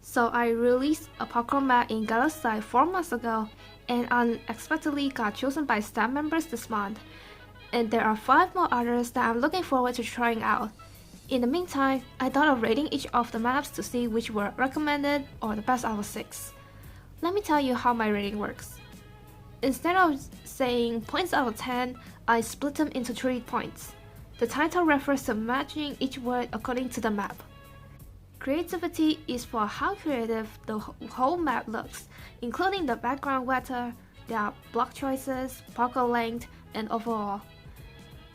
So I released a parkour map in Galaxite 4 months ago and unexpectedly got chosen by staff members this month. And there are 5 more others that I'm looking forward to trying out. In the meantime, I thought of rating each of the maps to see which were recommended or the best out of 6. Let me tell you how my rating works. Instead of saying points out of 10, I split them into 3 points. The title refers to matching each word according to the map. Creativity is for how creative the whole map looks, including the background weather, their block choices, parkour length, and overall.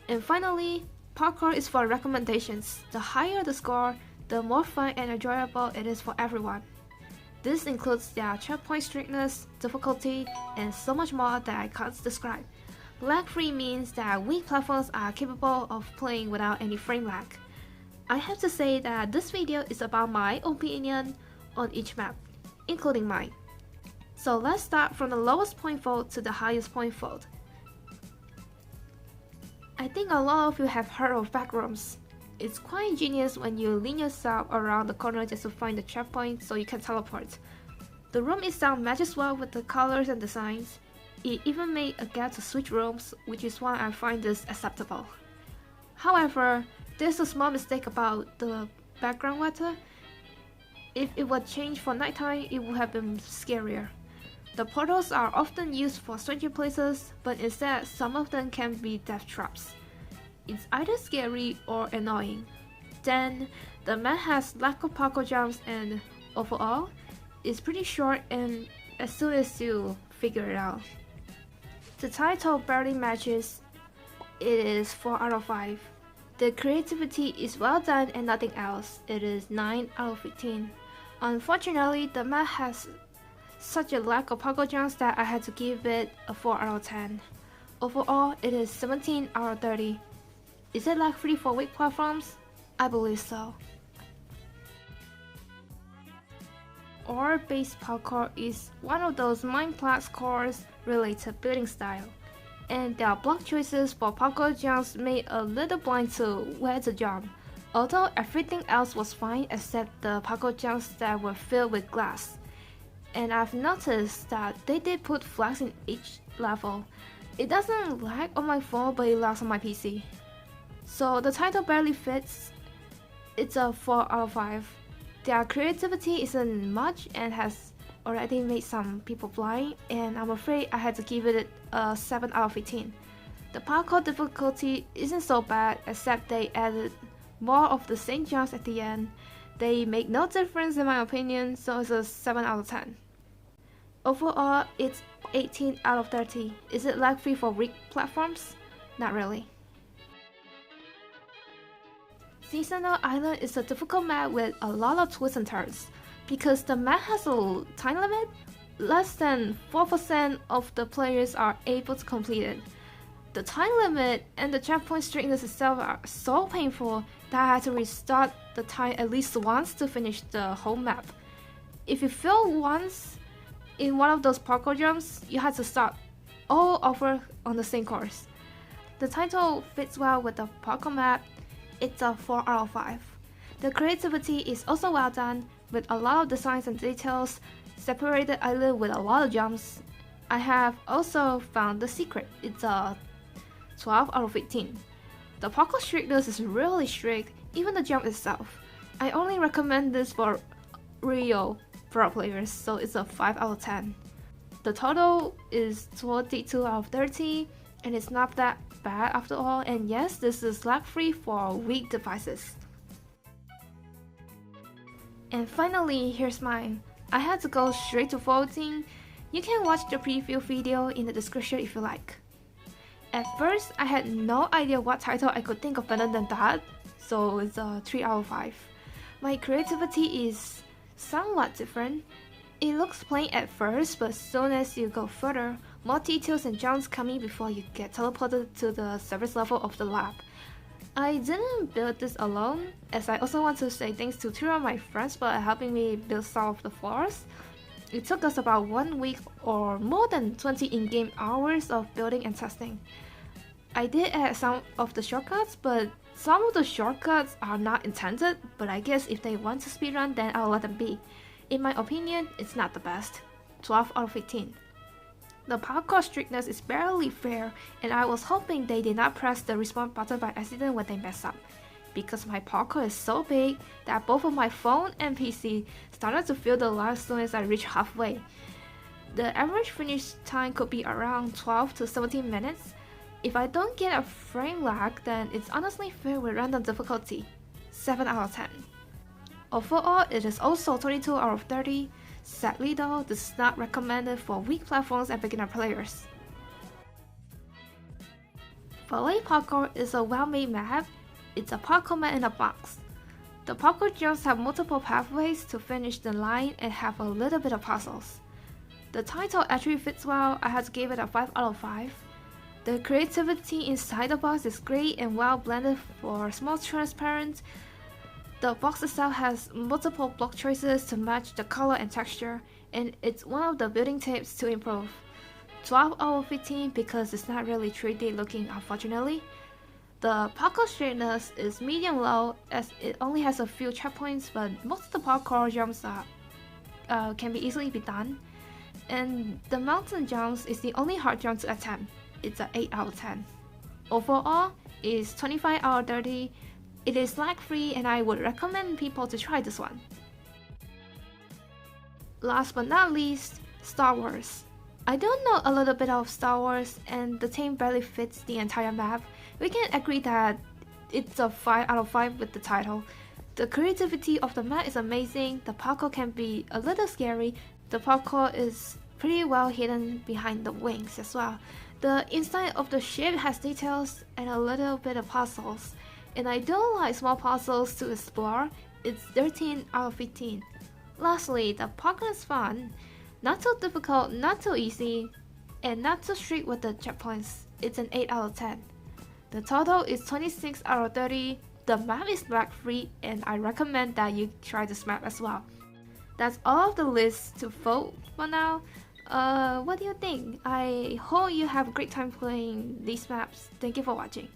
And finally, parkour is for recommendations. The higher the score, the more fun and enjoyable it is for everyone. This includes their checkpoint strictness, difficulty, and so much more that I can't describe. Lag-free means that weak platforms are capable of playing without any frame lag. I have to say that this video is about my opinion on each map, including mine. So let's start from the lowest point fold to the highest point fold. I think a lot of you have heard of Backrooms. It's quite ingenious when you lean yourself around the corner just to find the checkpoint so you can teleport. The room itself matches well with the colors and designs. It even made a gap to switch rooms, which is why I find this acceptable. However, there's a small mistake about the background weather. If it were changed for nighttime, it would have been scarier. The portals are often used for stranger places, but instead some of them can be death traps. It's either scary or annoying. Then, the map has lack of parkour jumps and overall, it's pretty short and as soon as you figure it out. The title barely matches. It is 4 out of 5. The creativity is well done and nothing else. It is 9 out of 15. Unfortunately, the map has such a lack of parkour jumps that I had to give it a 4 out of 10. Overall, it is 17 out of 30. Is it lag-free for weak platforms? I believe so. Or Based Parkour is one of those Minecraft cores related building style, and their block choices for parkour jumps made a little blind to where to jump, although everything else was fine except the parkour jumps that were filled with glass. And I've noticed that they did put flags in each level. It doesn't lag on my phone, but it lags on my PC. So the title barely fits. It's a 4 out of 5. Their creativity isn't much and has already made some people blind, and I'm afraid I had to give it a 7 out of 15. The parkour difficulty isn't so bad, except they added more of the same jumps at the end. They make no difference in my opinion, so it's a 7 out of 10. Overall, it's 18 out of 30. Is it lag-free for weak platforms? Not really. Seasonal Island is a difficult map with a lot of twists and turns. Because the map has a time limit, less than 4% of the players are able to complete it. The time limit and the checkpoint strictness itself are so painful that I had to restart the time at least once to finish the whole map. If you fail once in one of those parkour jumps, you had to start all over on the same course. The title fits well with the parkour map. It's a 4 out of 5. The creativity is also well done, with a lot of designs and details, separated island with a lot of jumps. I have also found the secret. It's a 12 out of 15. The parkour strictness is really strict, even the jump itself. I only recommend this for real pro players, so it's a 5 out of 10. The total is 22 out of 30, and it's not that bad after all, and yes, this is lag-free for weak devices. And finally, here's mine. I had to go straight to voting. You can watch the preview video in the description if you like. At first, I had no idea what title I could think of better than that, so it's a 3 out of 5. My creativity is somewhat different. It looks plain at first, but as soon as you go further, more details and jumps coming before you get teleported to the surface level of the lab. I didn't build this alone, as I also want to say thanks to 2 of my friends for helping me build some of the floors. It took us about 1 week or more than 20 in-game hours of building and testing. I did add some of the shortcuts, but some of the shortcuts are not intended, but I guess if they want to speedrun, then I'll let them be. In my opinion, it's not the best. 12 out of 15. The parkour strictness is barely fair, and I was hoping they did not press the respawn button by accident when they mess up, because my parkour is so big that both of my phone and PC started to feel the lag as soon as I reached halfway. The average finish time could be around 12 to 17 minutes. If I don't get a frame lag, then it's honestly fair with random difficulty. 7 out of 10. Overall, it is also 22 out of 30. Sadly though, this is not recommended for weak platforms and beginner players. Valet Parkour is a well-made map. It's a parkour map in a box. The parkour jumps have multiple pathways to finish the line and have a little bit of puzzles. The title actually fits well. I had to give it a 5 out of 5. The creativity inside the box is great and well blended for small transparent. The box itself has multiple block choices to match the color and texture, and it's one of the building tips to improve. 12 out of 15 because it's not really 3D looking, unfortunately. The parkour straightness is medium low as it only has a few checkpoints, but most of the parkour jumps can be easily be done. And the mountain jumps is the only hard jump to attempt. It's an 8 out of 10. Overall, it's 25 out of 30. It is lag free and I would recommend people to try this one. Last but not least, Star Wars. I do know a little bit of Star Wars and the theme barely fits the entire map. We can agree that it's a 5 out of 5 with the title. The creativity of the map is amazing, the parkour can be a little scary, the parkour is pretty well hidden behind the wings as well. The inside of the ship has details and a little bit of puzzles, and I do like small puzzles to explore. It's 13 out of 15. Lastly, the parkour is fun, not too difficult, not too easy, and not too strict with the checkpoints. It's an 8 out of 10. The total is 26 out of 30. The map is lag free and I recommend that you try this map as well. That's all of the lists to vote for now. What do you think? I hope you have a great time playing these maps. Thank you for watching.